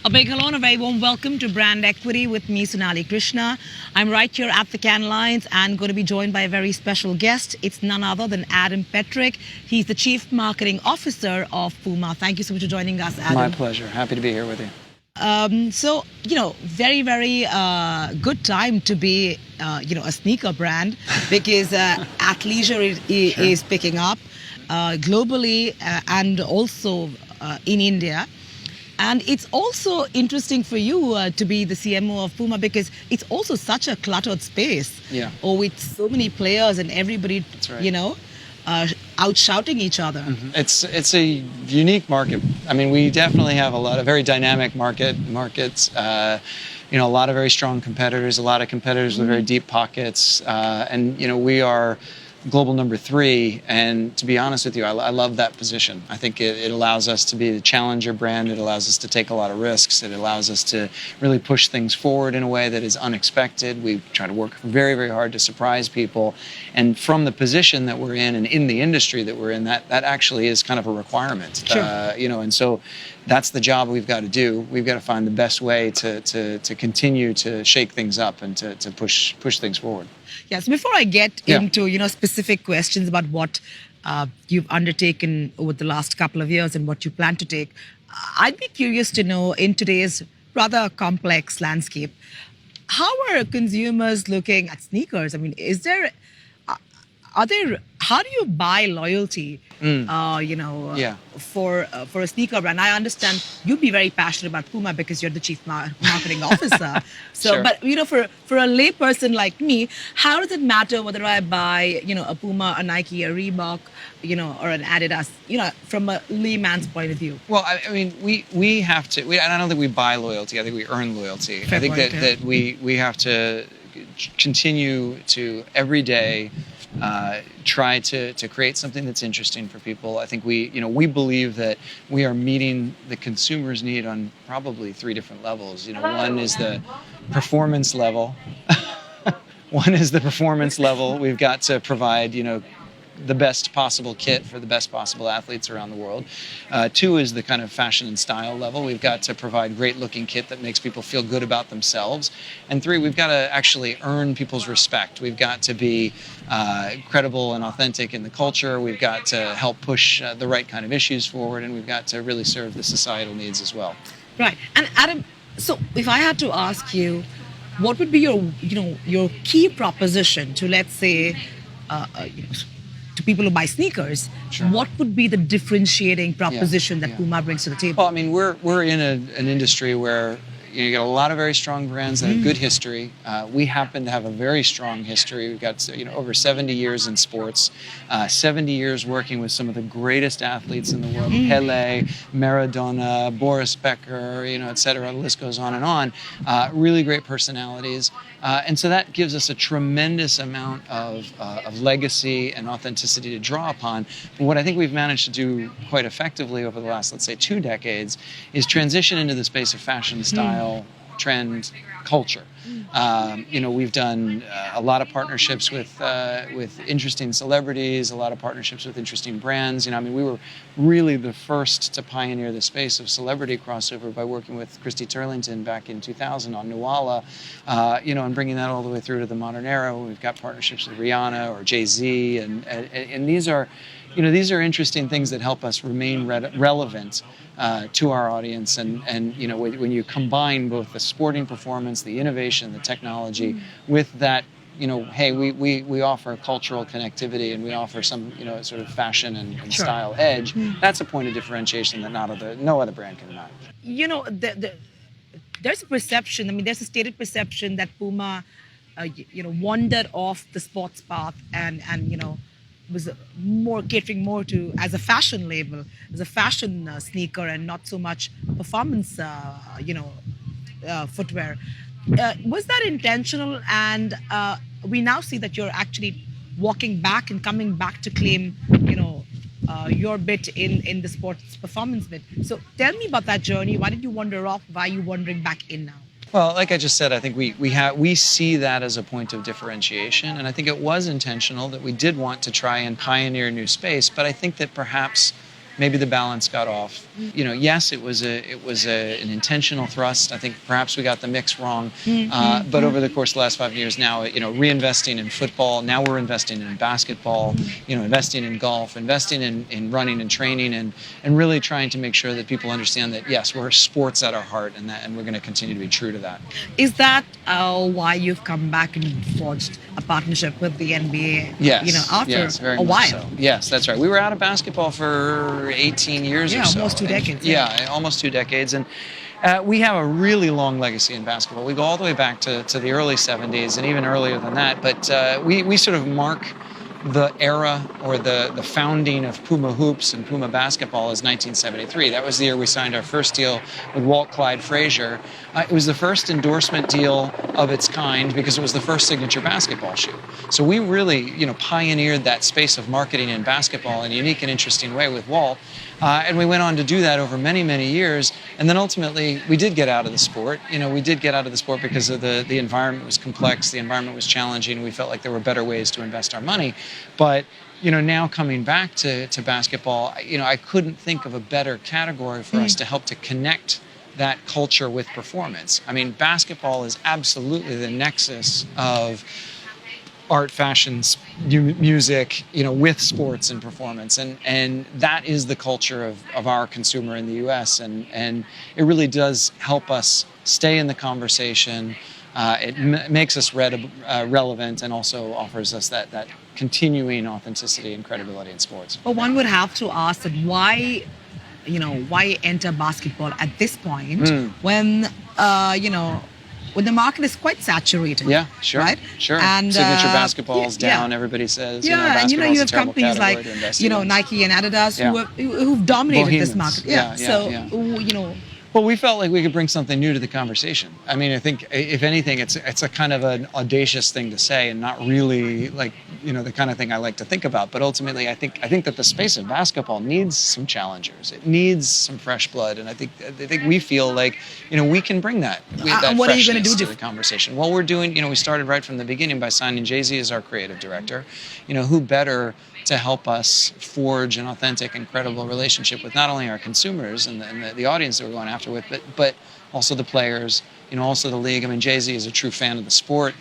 A big hello and a very warm welcome to Brand Equity with me, Sonali Krishna. I'm right here at the Cannes Lions and going to be joined by a very special guest. It's none other than Adam Petrick. He's the Chief Marketing Officer of Puma. Thank you so much for joining us, Adam. My pleasure. Happy to be here with you. Very, very good time to be, a sneaker brand because athleisure is picking up globally and also in India. And it's also interesting for you to be the CMO of Puma because it's also such a cluttered space. Yeah. Or with so many players and everybody, That's right. Out shouting each other. Mm-hmm. It's a unique market. I mean, we definitely have a lot of very dynamic markets. A lot of very strong competitors, a lot of competitors with very deep pockets, and we are global number 3, and to be honest with you, I love that position. I think it allows us to be the challenger brand. It allows us to take a lot of risks. It allows us to really push things forward in a way that is unexpected. We try to work very, very hard to surprise people, and from the position that we're in and in the industry that we're in, that actually is kind of a requirement. Sure. And so that's the job we've got to do. We've got to find the best way to continue to shake things up and to push things forward. Yes, before I get into specific questions about what you've undertaken over the last couple of years and what you plan to take, I'd be curious to know, in today's rather complex landscape, how are consumers looking at sneakers? I mean, how do you buy loyalty, for a sneaker brand? I understand you'd be very passionate about Puma because you're the chief marketing officer. So, Sure. but for a lay person like me, how does it matter whether I buy, a Puma, a Nike, a Reebok, or an Adidas, from a layman's point of view? Well, I mean, we have to. I don't think we buy loyalty. I think we earn loyalty. Fair I think point, that we have to continue to every day try to create something that's interesting for people. I think we believe that we are meeting the consumer's need on probably 3 different levels. One is the performance level. One is the performance level. We've got to provide, the best possible kit for the best possible athletes around the world. 2 is the kind of fashion and style level. We've got to provide great looking kit that makes people feel good about themselves. And 3, we've got to actually earn people's respect. We've got to be credible and authentic in the culture. We've got to help push the right kind of issues forward, and we've got to really serve the societal needs as well. Right. And Adam, so if I had to ask you, what would be your key proposition to, let's say, to people who buy sneakers? Sure. What would be the differentiating proposition that Puma brings to the table? Well, I mean, we're in an industry where you got a lot of very strong brands that have good history. We happen to have a very strong history. We've got over 70 years in sports, 70 years working with some of the greatest athletes in the world: Pele, Maradona, Boris Becker, et cetera. The list goes on and on. Really great personalities. And so that gives us a tremendous amount of legacy and authenticity to draw upon. But what I think we've managed to do quite effectively over the last, let's say, 2 decades is transition into the space of fashion, style, trend, culture. We've done a lot of partnerships with interesting celebrities, a lot of partnerships with interesting brands. We were really the first to pioneer the space of celebrity crossover by working with Christy Turlington back in 2000 on NUMERO, and bringing that all the way through to the modern era. We've got partnerships with RIHANNA or Jay-Z, and these are interesting things that help us remain relevant to our audience. And when you combine both the sporting performance, the innovation, the technology with that, hey, we offer cultural connectivity and we offer some, sort of fashion and Sure. style edge. That's a point of differentiation that no other brand can match. There's a perception, there's a stated perception that Puma, wandered off the sports path and was catering more to, as a fashion label, as a fashion sneaker, and not so much performance, footwear. Was that intentional? And we now see that you're actually walking back and coming back to claim, your bit in the sports performance bit. So tell me about that journey. Why did you wander off? Why are you wandering back in now? Well, like I just said, I think we see that as a point of differentiation, and I think it was intentional that we did want to try and pioneer a new space, but I think that perhaps maybe the balance got off. You know, yes, it was an intentional thrust. I think perhaps we got the mix wrong. But over the course of the last 5 years now, you know, reinvesting in football. Now we're investing in basketball. You know, investing in golf, investing in running and training, and really trying to make sure that people understand that yes, we're sports at our heart, and we're going to continue to be true to that. Is that why you've come back and forged a partnership with the NBA? Yes. You know, after very a much while. So. Yes, that's right. We were out of basketball for 18 years or so. Almost 2 decades. Yeah, almost 2 decades. And we have a really long legacy in basketball. We go all the way back to the early 70s and even earlier than that. But we sort of mark the era or the founding of Puma Hoops and Puma Basketball is 1973. That was the year we signed our first deal with Walt Clyde Frazier. It was the first endorsement deal of its kind because it was the first signature basketball shoe. So we really, you know, pioneered that space of marketing in basketball in a unique and interesting way with Walt. And we went on to do that over many, many years. And then ultimately, we did get out of the sport. You know, we did get out of the sport because of the environment was complex, the environment was challenging, and we felt like there were better ways to invest our money. But, you know, now coming back to basketball, you know, I couldn't think of a better category for us to help to connect that culture with performance. I mean, basketball is absolutely the nexus of art, fashion, music, you know, with sports and performance, and that is the culture of our consumer in the U.S. and it really does help us stay in the conversation. It makes us relevant and also offers us that continuing authenticity and credibility in sports. But one would have to ask that why enter basketball at this point when when the market is quite saturated. Yeah, sure. Right? Sure. And signature basketball's down, everybody says. Yeah, and you have companies like, Nike and Adidas who've dominated this market. Well, we felt like we could bring something new to the conversation. I mean, I think if anything, it's a kind of an audacious thing to say, and not really like, you know, the kind of thing I like to think about. But ultimately, I think that the space of basketball needs some challengers. It needs some fresh blood, and I think we feel like, you know, we can bring that. What are you going to do to the conversation? Well, we're doing. You know, we started right from the beginning by signing Jay-Z as our creative director. You know, who better to help us forge an authentic and credible relationship with not only our consumers and the audience that we're going after with, but also the players, you know, also the league. I mean, Jay-Z is a true fan of the sport.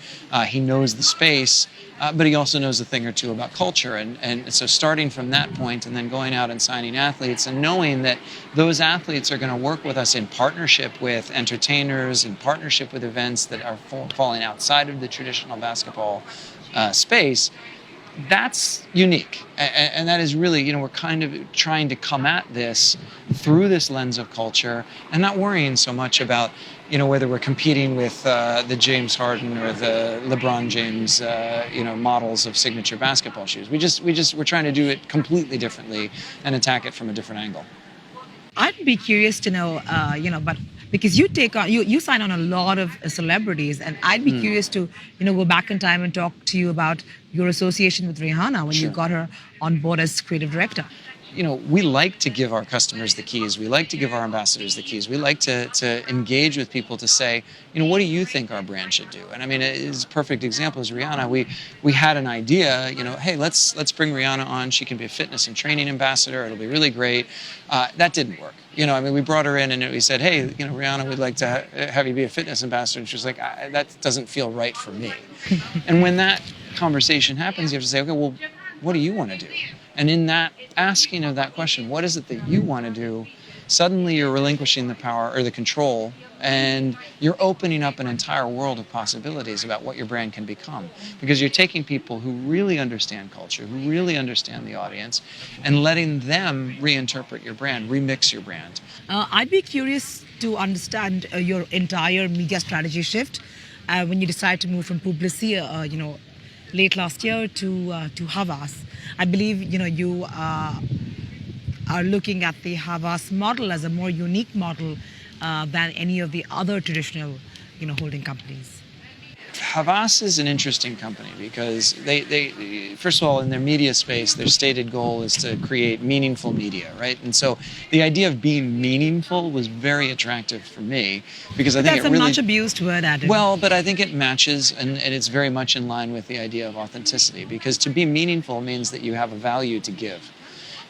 He knows the space, but he also knows a thing or two about culture. And so starting from that point and then going out and signing athletes and knowing that those athletes are going to work with us in partnership with entertainers, in partnership with events that are falling outside of the traditional basketball space, that's unique. And that is really, you know, we're kind of trying to come at this through this lens of culture and not worrying so much about, you know, whether we're competing with the James Harden or the LeBron James, models of signature basketball shoes. We're trying to do it completely differently and attack it from a different angle. I'd be curious to know, but because you sign on a lot of celebrities, and I'd be curious to, you know, go back in time and talk to you about your association with Rihanna when you got her on board as creative director. You know, we like to give our customers the keys. We like to give our ambassadors the keys. We like to engage with people to say, you know, what do you think our brand should do? And I mean, a perfect example is Rihanna. We had an idea, you know, hey, let's bring Rihanna on. She can be a fitness and training ambassador. It'll be really great. That didn't work. You know, I mean, we brought her in and we said, hey, you know, Rihanna, we'd like to have you be a fitness ambassador. And she was like, that doesn't feel right for me. And when that conversation happens, you have to say, okay, well, what do you want to do? And in that asking of that question, what is it that you want to do? Suddenly you're relinquishing the power or the control, and you're opening up an entire world of possibilities about what your brand can become. Because you're taking people who really understand culture, who really understand the audience, and letting them reinterpret your brand, remix your brand. I'd be curious to understand your entire media strategy shift when you decide to move from Publicis, late last year to Havas. I believe, you know, you are looking at the Havas model as a more unique model than any of the other traditional, you know, holding companies. Havas is an interesting company because they first of all, in their media space, their stated goal is to create meaningful media, right? And so the idea of being meaningful was very attractive for me because I think that's a much abused word, Adam. Well, but I think it matches and it's very much in line with the idea of authenticity because to be meaningful means that you have a value to give.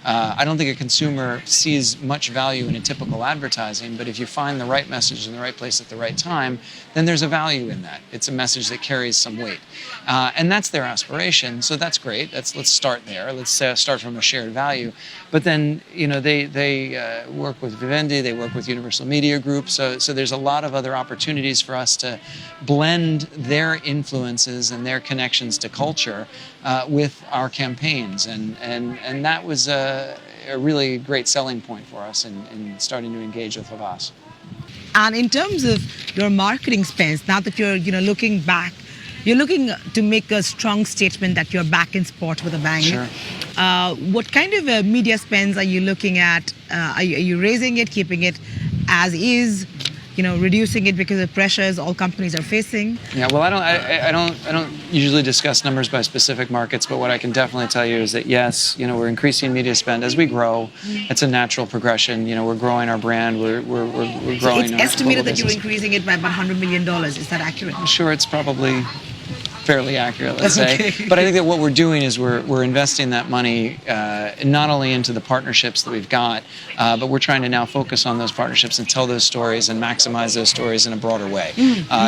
I don't think a consumer sees much value in a typical advertising, but if you find the right message in the right place at the right time, then there's a value in that. It's a message that carries some weight. And that's their aspiration, so that's great. Let's start there. Let's start from a shared value. But then, they work with Vivendi, they work with Universal Media Group, so there's a lot of other opportunities for us to blend their influences and their connections to culture with our campaigns. And that was a really great selling point for us in starting to engage with Havas. And in terms of your marketing spends, now that you're looking back, you're looking to make a strong statement that you're back in sport with a bang. Sure. What kind of media spends are you looking at? Are you raising it, keeping it as is, reducing it because of pressures all companies are facing? Yeah, well, I don't usually discuss numbers by specific markets, but what I can definitely tell you is that yes, we're increasing media spend as we grow. It's a natural progression. We're growing our brand. We're growing. So it's estimated that business. you're increasing it by about $100 million. Is that accurate? I'm sure it's probably fairly accurate, let's say. But I think that what we're doing is we're investing that money not only into the partnerships that we've got, but we're trying to now focus on those partnerships and tell those stories and maximize those stories in a broader way.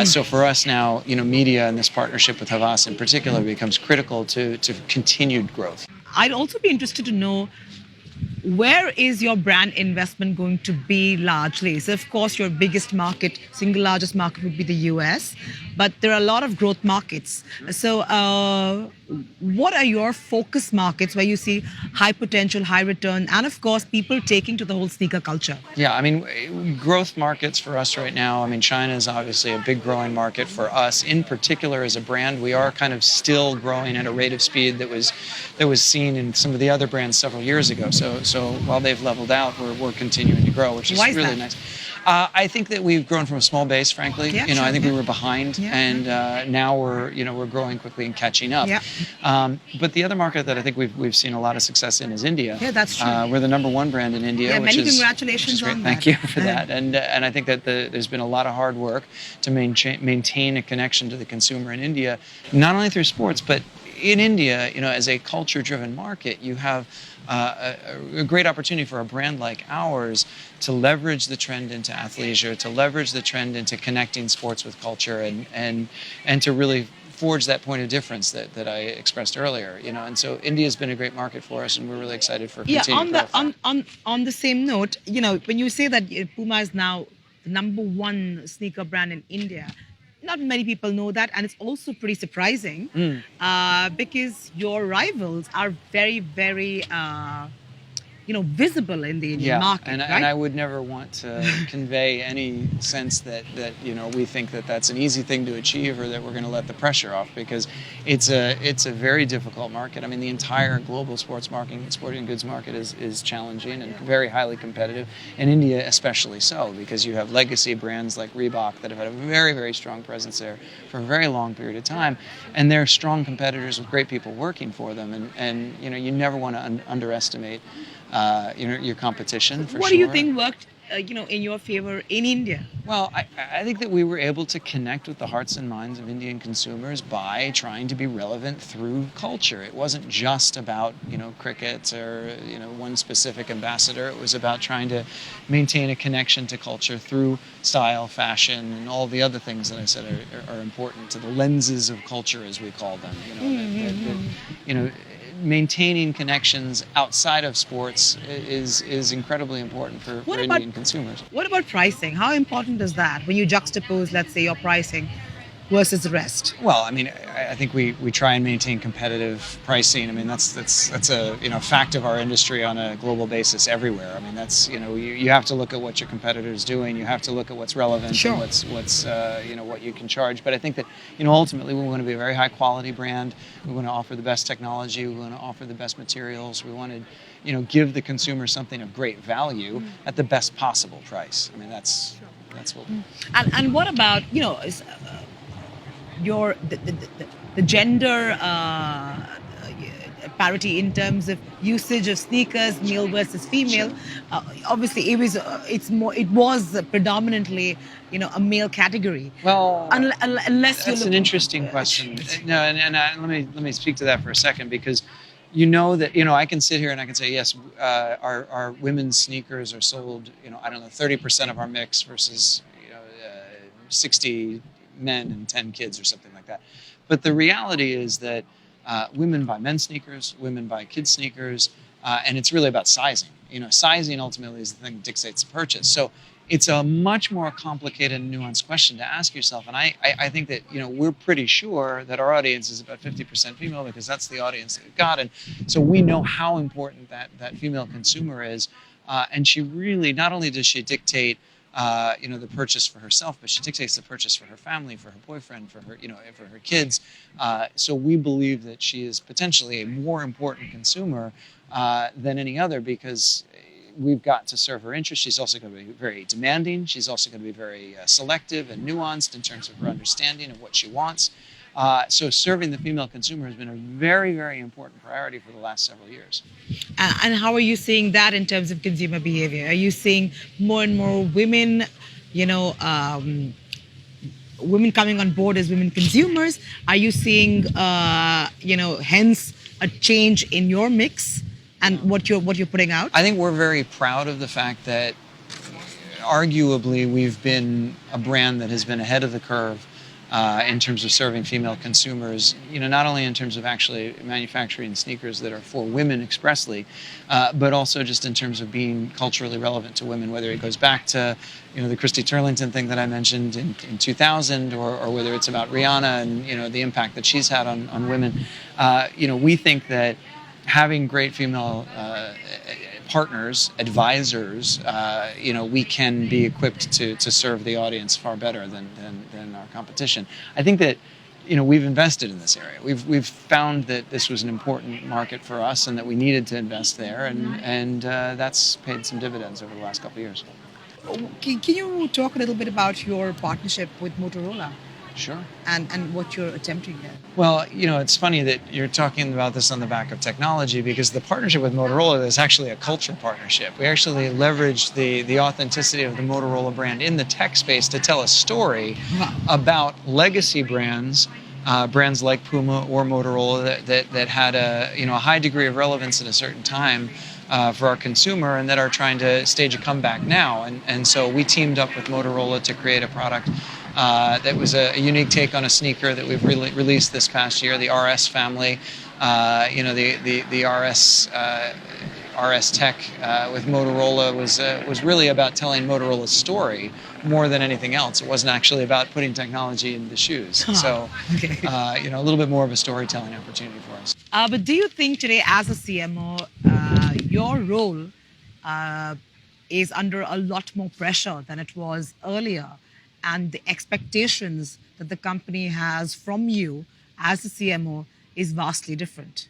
So for us now, media and this partnership with Havas in particular becomes critical to continued growth. I'd also be interested to know, where is your brand investment going to be largely? So, of course, your biggest market, single largest market would be the US, but there are a lot of growth markets. So, what are your focus markets where you see high potential, high return, and of course, people taking to the whole sneaker culture? Yeah, growth markets for us right now, China is obviously a big growing market for us. In particular, as a brand, we are kind of still growing at a rate of speed that was seen in some of the other brands several years ago. So while they've leveled out, we're continuing to grow, which is really nice. I think that we've grown from a small base, frankly. Yeah, I think we were behind, and now we're growing quickly and catching up. Yeah. But the other market that I think we've seen a lot of success in is India. Yeah, that's true. We're the #1 brand in India. Yeah, which many is congratulations great. on Thank that. you for that. And I think that there's been a lot of hard work to maintain a connection to the consumer in India, not only through sports, but in India, as a culture-driven market, you have a great opportunity for a brand like ours to leverage the trend into athleisure, to leverage the trend into connecting sports with culture, and to really forge that point of difference that I expressed earlier. And so India's been a great market for us, and we're really excited for continued growth. On the same note, when you say that Puma is now the #1 sneaker brand in India, not many people know that, and it's also pretty surprising because your rivals are very, very visible in the Indian market. And I would never want to convey any sense that we think that that's an easy thing to achieve, or that we're going to let the pressure off, because it's a very difficult market. The entire global sporting goods market is challenging and very highly competitive, and India especially so, because you have legacy brands like Reebok that have had a very, very strong presence there for a very long period of time, and they're strong competitors with great people working for them, and you never want to underestimate your competition. What do you think worked in your favor in India? Well, I think that we were able to connect with the hearts and minds of Indian consumers by trying to be relevant through culture. It wasn't just about cricket or one specific ambassador. It was about trying to maintain a connection to culture through style, fashion, and all the other things that I said are important to the lenses of culture, as we call them. Maintaining connections outside of sports is incredibly important for Indian consumers. What about pricing? How important is that when you juxtapose, let's say, your pricing versus the rest? Well, I think we try and maintain competitive pricing. That's a fact of our industry on a global basis everywhere. That's you have to look at what your competitor's doing. You have to look at what's relevant. Sure. And what's what you can charge. But I think that ultimately we want to be a very high quality brand. We want to offer the best technology. We want to offer the best materials. We want to give the consumer something of great value at the best possible price. That's what. And what about the gender parity in terms of usage of sneakers, male versus female? Obviously, it was predominantly a male category. Well, unless that's an interesting question. No, and let me speak to that for a second, because you know that, I can sit here and I can say, yes, our women's sneakers are sold, I don't know, 30% of our mix versus, 60 men and 10 kids or something like that. But the reality is that women buy men's sneakers, women buy kids' sneakers, and it's really about sizing. Sizing ultimately is the thing that dictates the purchase. So it's a much more complicated and nuanced question to ask yourself. And I think that, we're pretty sure that our audience is about 50% female because that's the audience that we've got. And so we know how important that female consumer is. And she really, not only does she dictate, the purchase for herself, but she dictates the purchase for her family, for her boyfriend, for her, for her kids. So we believe that she is potentially a more important consumer than any other because we've got to serve her interests. She's also going to be very demanding. She's also going to be very selective and nuanced in terms of her understanding of what she wants. So serving the female consumer has been a very, very important priority for the last several years. And how are you seeing that in terms of consumer behavior? Are you seeing more and more women, women coming on board as women consumers? Are you seeing, hence a change in your mix and what you're putting out? I think we're very proud of the fact that arguably we've been a brand that has been ahead of the curve in terms of serving female consumers, not only in terms of actually manufacturing sneakers that are for women expressly, but also just in terms of being culturally relevant to women, whether it goes back to, the Christy Turlington thing that I mentioned in 2000, or whether it's about Rihanna and, the impact that she's had on women. We think that having great female partners, advisors, we can be equipped to serve the audience far better than our competition. I think that, we've invested in this area. We've found that this was an important market for us and that we needed to invest there, and that's paid some dividends over the last couple of years. Can you talk a little bit about your partnership with Motorola? Sure. And what you're attempting there? Well, it's funny that you're talking about this on the back of technology because the partnership with Motorola is actually a culture partnership. We actually leveraged the authenticity of the Motorola brand in the tech space to tell a story about legacy brands, brands like Puma or Motorola that had a high degree of relevance at a certain time for our consumer and that are trying to stage a comeback now. And so we teamed up with Motorola to create a product that was a unique take on a sneaker that we've released this past year, the RS family. The RS Tech with Motorola was really about telling Motorola's story more than anything else. It wasn't actually about putting technology in the shoes. So, okay. A little bit more of a storytelling opportunity for us. But do you think today as a CMO, your role is under a lot more pressure than it was earlier? And the expectations that the company has from you as a CMO is vastly different?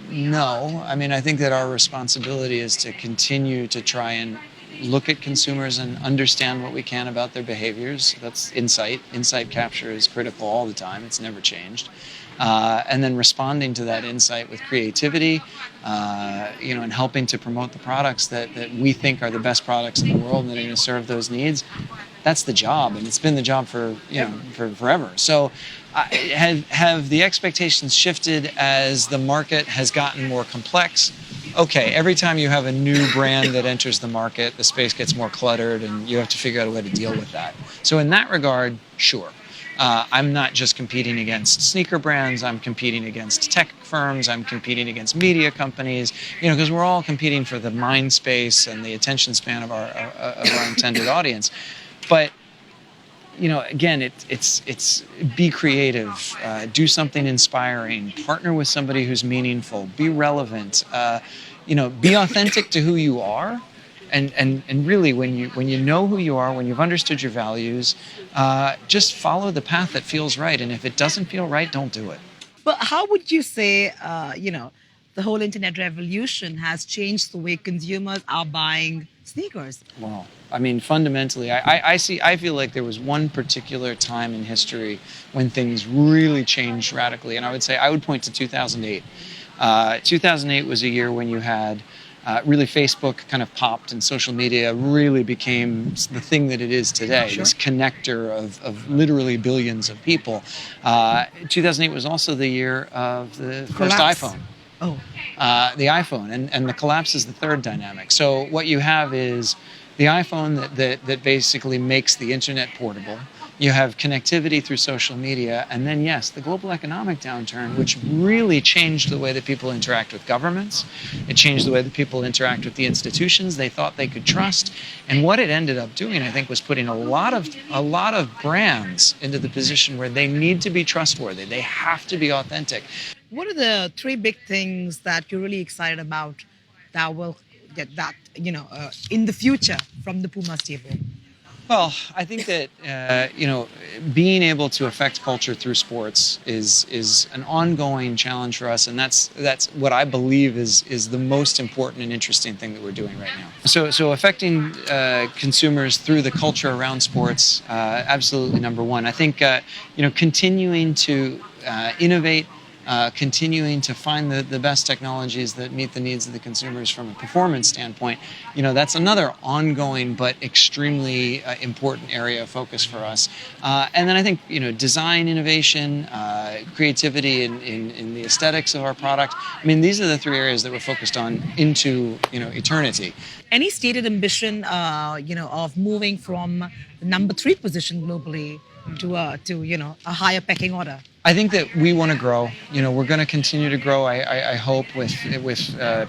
No. I think that our responsibility is to continue to try and look at consumers and understand what we can about their behaviors. That's insight. Insight capture is critical all the time. It's never changed. And then responding to that insight with creativity, and helping to promote the products that we think are the best products in the world and that are going to serve those needs. That's the job, and it's been the job for forever. So, have the expectations shifted as the market has gotten more complex? Okay, every time you have a new brand that enters the market, the space gets more cluttered, and you have to figure out a way to deal with that. So, in that regard, sure. I'm not just competing against sneaker brands, I'm competing against tech firms, I'm competing against media companies, because we're all competing for the mind space and the attention span of our intended audience. But, again, it's be creative, do something inspiring, partner with somebody who's meaningful, be relevant, be authentic to who you are. And really, when you know who you are, when you've understood your values, just follow the path that feels right. And if it doesn't feel right, don't do it. But how would you say, the whole internet revolution has changed the way consumers are buying sneakers? Well, fundamentally, I feel like there was one particular time in history when things really changed radically. And I would point to 2008. 2008 was a year when you had really Facebook kind of popped and social media really became the thing that it is today, Sure. this connector of literally billions of people. 2008 was also the year of the first Collapse. iPhone. Oh, The iPhone, and the collapse is the third dynamic. So what you have is the iPhone that basically makes the internet portable. You have connectivity through social media, and then yes, the global economic downturn, which really changed the way that people interact with governments. It changed the way that people interact with the institutions they thought they could trust. And what it ended up doing, I think, was putting a lot of brands into the position where they need to be trustworthy. They have to be authentic. what are the three big things that you're really excited about that will get that, in the future from the Puma's table? Well, I think that being able to affect culture through sports is an ongoing challenge for us, and that's what I believe is the most important and interesting thing that we're doing right now. So affecting consumers through the culture around sports, absolutely number one. I think continuing to innovate. Continuing to find the best technologies that meet the needs of the consumers from a performance standpoint, that's another ongoing but extremely important area of focus for us. And then I think, design, innovation, creativity in the aesthetics of our product. I mean, these are the three areas that we're focused on into, eternity. Any stated ambition, of moving from the number 3 position globally to a higher pecking order? I think that we want to grow. We're going to continue to grow. I hope with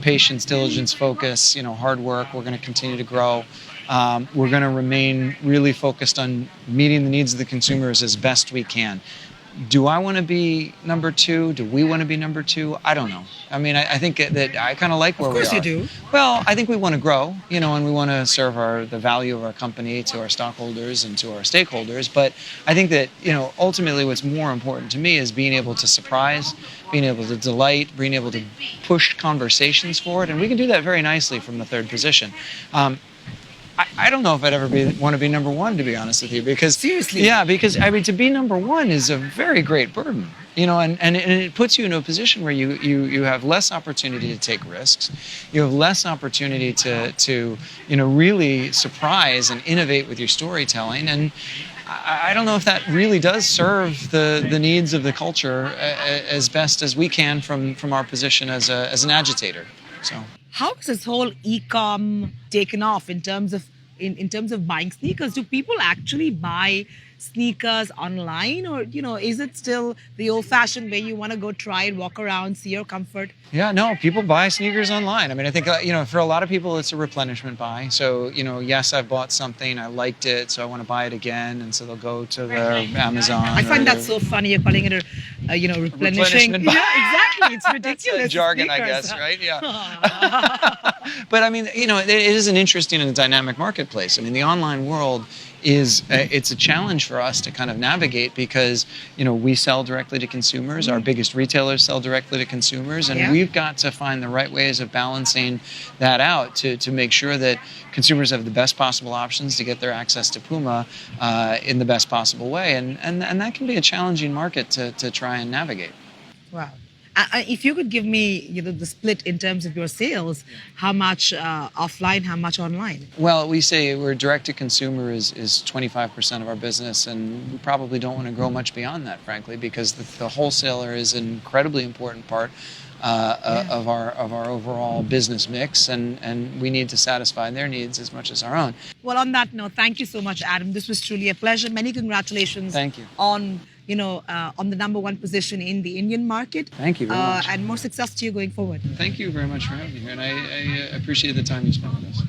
patience, diligence, focus, hard work. We're going to continue to grow. We're going to remain really focused on meeting the needs of the consumers as best we can. Do I want to be number 2? Do we want to be number 2? I don't know. I mean, I think that I kind of like where we are. Of course you do. Well, I think we want to grow, and we want to serve the value of our company to our stockholders and to our stakeholders. But I think that, ultimately what's more important to me is being able to surprise, being able to delight, being able to push conversations forward. And we can do that very nicely from the third position. I don't know if I'd ever want to be number 1, to be honest with you, because seriously, yeah, because to be number 1 is a very great burden, and it puts you in a position where you have less opportunity to take risks, you have less opportunity to really surprise and innovate with your storytelling, and I don't know if that really does serve the needs of the culture as best as we can from our position as an agitator. So. How has this whole e-com taken off in terms of buying sneakers? Do people actually buy sneakers online, or is it still the old-fashioned way you want to go try it, walk around, see your comfort? Yeah, no, people buy sneakers online. I mean, I think for a lot of people it's a replenishment buy. So yes, I've bought something, I liked it, so I want to buy it again, and so they'll go to their Amazon. I find that so funny. You're calling it a replenishing. Replenishment buy. Yeah, exactly. It's ridiculous. That's jargon, I guess, right? Yeah. But I mean, it is an interesting and dynamic marketplace. I mean, the online world it's a challenge for us to kind of navigate because we sell directly to consumers. Our biggest retailers sell directly to consumers, and we've got to find the right ways of balancing that out to make sure that consumers have the best possible options to get their access to Puma in the best possible way, and that can be a challenging market to try and navigate. Wow. If you could give me, the split in terms of your sales, how much offline, how much online? Well, we say we're direct to consumer is 25% of our business, and we probably don't want to grow much beyond that, frankly, because the wholesaler is an incredibly important part of our overall business mix, and we need to satisfy their needs as much as our own. Well, on that note, thank you so much, Adam. This was truly a pleasure. Many congratulations. Thank you. On the number 1 position in the Indian market. Thank you very much. And more success to you going forward. Thank you very much for having me here, and I appreciate the time you spent with us.